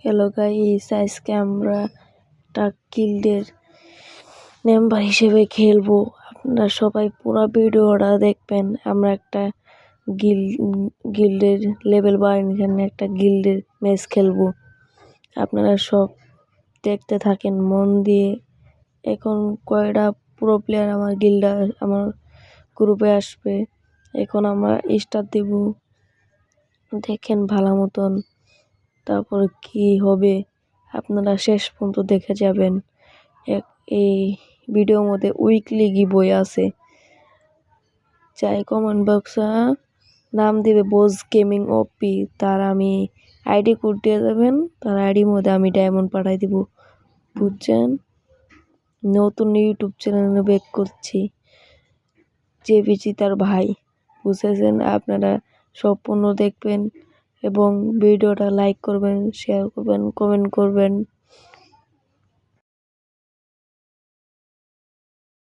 Hello guys, আজকে আমরা একটা গিল্ডের মেম্বার হিসেবে খেলবো। আপনারা সবাই পুরো ভিডিওটা দেখবেন। আমরা একটা গিল্ডের লেভেল বাড়ানোর একটা গিল্ডের ম্যাচ খেলবো। আপনারা সব দেখতে থাকেন মন দিয়ে। এখন কয়টা পুরো প্লেয়ার আমার গ্রুপে আসবে। এখন আমরা স্টার দেব, দেখেন ভালো মতন। তারপর কি হবে আপনারা শেষ পর্যন্ত দেখে যাবেন। এই ভিডিওর মধ্যে উইকলি গিভওয়ে আছে। চাই কমেন্ট বক্সে নাম দিবে বোজ গেমিং ওপি, তার আমি আইডি কোড দিয়ে দেবেন। তার আইডির মধ্যে আমি ডায়মন্ড পাঠাই দিব, বুঝছেন? নতুন ইউটিউব চ্যানেলে ব্যাক করছি, জেবিজি তার ভাই, বুঝেছেন? আপনারা সম্পূর্ণ দেখবেন এবং ভিডিওটা লাইক করবেন, শেয়ার করবেন, কমেন্ট করবেন।